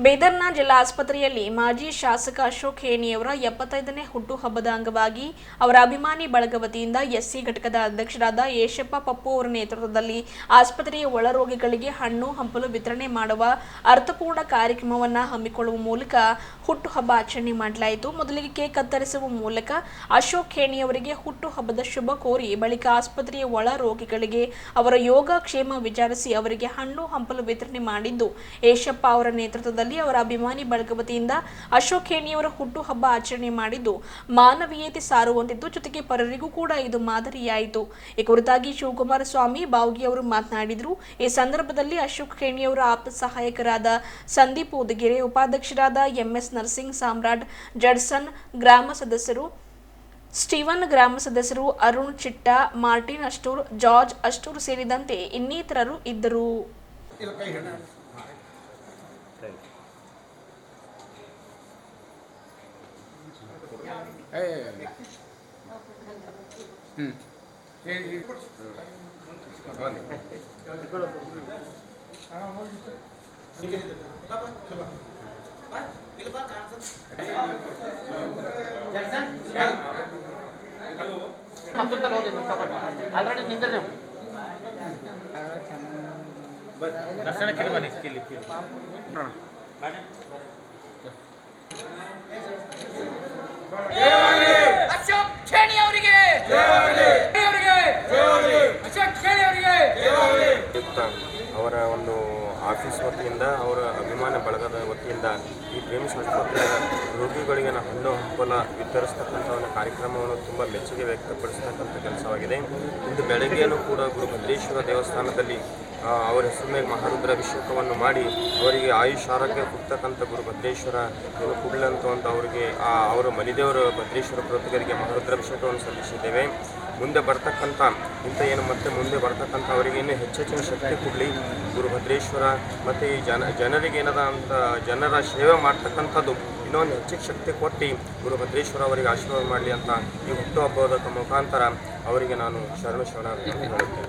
ಬೀದರ್ನ ಜಿಲ್ಲಾ ಆಸ್ಪತ್ರೆಯಲ್ಲಿ ಮಾಜಿ ಶಾಸಕ ಅಶೋಕ್ ಖೇಣಿಯವರ 75ನೇ ಹುಟ್ಟುಹಬ್ಬದ ಅಂಗವಾಗಿ ಅವರ ಅಭಿಮಾನಿ ಬಳಗ ವತಿಯಿಂದ ಎಸ್ಸಿ ಘಟಕದ ಅಧ್ಯಕ್ಷರಾದ ಯೇಶಪ್ಪ ಪಪ್ಪು ಅವರ ನೇತೃತ್ವದಲ್ಲಿ ಆಸ್ಪತ್ರೆಯ ಒಳರೋಗಿಗಳಿಗೆ ಹಣ್ಣು ಹಂಪಲು ವಿತರಣೆ ಮಾಡುವ ಅರ್ಥಪೂರ್ಣ ಕಾರ್ಯಕ್ರಮವನ್ನು ಹಮ್ಮಿಕೊಳ್ಳುವ ಮೂಲಕ ಹುಟ್ಟುಹಬ್ಬ ಆಚರಣೆ ಮಾಡಲಾಯಿತು. ಮೊದಲಿಗೆ ಕೇಕ್ ಕತ್ತರಿಸುವ ಮೂಲಕ ಅಶೋಕ್ ಖೇಣಿಯವರಿಗೆ ಹುಟ್ಟುಹಬ್ಬದ ಶುಭ ಕೋರಿ ಬಳಿಕ ಆಸ್ಪತ್ರೆಯ ಒಳ ರೋಗಿಗಳಿಗೆ ಅವರ ಯೋಗಕ್ಷೇಮ ವಿಚಾರಿಸಿ ಅವರಿಗೆ ಹಣ್ಣು ಹಂಪಲು ವಿತರಣೆ ಮಾಡಿದ್ದು ಯೇಶಪ್ಪ ಅವರ ನೇತೃತ್ವದಲ್ಲಿ ಅವರ ಅಭಿಮಾನಿ ಬಳಗ ವತಿಯಿಂದ ಅಶೋಕ್ ಖೇಣಿಯವರ ಹುಟ್ಟುಹಬ್ಬ ಆಚರಣೆ ಮಾಡಿದ್ದು ಮಾನವೀಯತೆ ಸಾರುವಂತಿದ್ದು, ಜೊತೆಗೆ ಪರರಿಗೂ ಕೂಡ ಇದು ಮಾದರಿಯಾಯಿತು. ಈ ಕುರಿತಾಗಿ ಶಿವಕುಮಾರ ಸ್ವಾಮಿ ಬಾವುಗಿ ಅವರು ಮಾತನಾಡಿದರು. ಈ ಸಂದರ್ಭದಲ್ಲಿ ಅಶೋಕ್ ಖೇಣಿಯವರ ಆಪ್ತ ಸಹಾಯಕರಾದ ಸಂದೀಪ್ ಉದಗೆರೆ, ಉಪಾಧ್ಯಕ್ಷರಾದ ಎಂಎಸ್ ನರಸಿಂಗ್ ಸಾಮ್ರಾಟ್, ಜಡ್ಸನ್ ಗ್ರಾಮ ಸದಸ್ಯರು, ಸ್ಟೀವನ್ ಗ್ರಾಮ ಸದಸ್ಯರು, ಅರುಣ್ ಚಿಟ್ಟ, ಮಾರ್ಟಿನ್ ಅಷ್ಟೂರ್, ಜಾರ್ಜ್ ಅಷ್ಟೂರ್ ಸೇರಿದಂತೆ ಇನ್ನಿತರರು ಇದ್ದರು. ಅವರ ಒಂದು ಆಫೀಸ್ ವತಿಯಿಂದ ಅವರ ಅಭಿಮಾನ ಬಳಗದ ವತಿಯಿಂದ ಈ ಪ್ರೇಮ್ಸ್ ಆಸ್ಪತ್ರೆಯ ರೋಗಿಗಳಿಗೆ ಹಣ್ಣು ಹಂಪಲ ವಿತರಿಸ್ತಕ್ಕಂಥ ಒಂದು ಕಾರ್ಯಕ್ರಮವನ್ನು ತುಂಬ ಮೆಚ್ಚುಗೆ ವ್ಯಕ್ತಪಡಿಸ್ತಕ್ಕಂಥ ಕೆಲಸವಾಗಿದೆ. ಇಂದು ಬೆಳಗ್ಗೆಯೂ ಕೂಡ ಗುರುಭದ್ರೇಶ್ವರ ದೇವಸ್ಥಾನದಲ್ಲಿ ಅವರ ಹೆಸರು ಮೇಲೆ ಮಹಾರುದ್ರಾಭಿಷೇಕವನ್ನು ಮಾಡಿ ಅವರಿಗೆ ಆಯುಷ್ ಆರೋಗ್ಯ ಕೊಡ್ತಕ್ಕಂಥ ಗುರುಭದ್ರೇಶ್ವರ ಕೊಡಲಂತ ಅಂತ ಅವರಿಗೆ ಅವರ ಮನೆದೇವರ ಭದ್ರೇಶ್ವರ ಪ್ರತಿಗರಿಗೆ ಮಹಾರುದ್ರಾಭಿಷೇಕವನ್ನು ಸಲ್ಲಿಸಿದ್ದೇವೆ. ಮುಂದೆ ಬರ್ತಕ್ಕಂಥ ಮುಂದೆ ಬರ್ತಕ್ಕಂಥ ಅವರಿಗೆ ಇನ್ನೂ ಹೆಚ್ಚೆಚ್ಚಿನ ಶಕ್ತಿ ಕೊಡಲಿ ಗುರುಭದ್ರೇಶ್ವರ. ಮತ್ತು ಈ ಜನರಿಗೆ ಏನದ ಅಂತ ಜನರ ಸೇವೆ ಮಾಡ್ತಕ್ಕಂಥದ್ದು ಇನ್ನೊಂದು ಹೆಚ್ಚಿಗೆ ಶಕ್ತಿ ಕೊಟ್ಟು ಗುರುಭದ್ರೇಶ್ವರ ಅವರಿಗೆ ಆಶೀರ್ವಾದ ಮಾಡಲಿ ಅಂತ ಈ ಹುಟ್ಟುಹಬ್ಬದ ಮುಖಾಂತರ ಅವರಿಗೆ ನಾನು ಶರಣಾರ್ಥಿ ಹೇಳುತ್ತೇನೆ.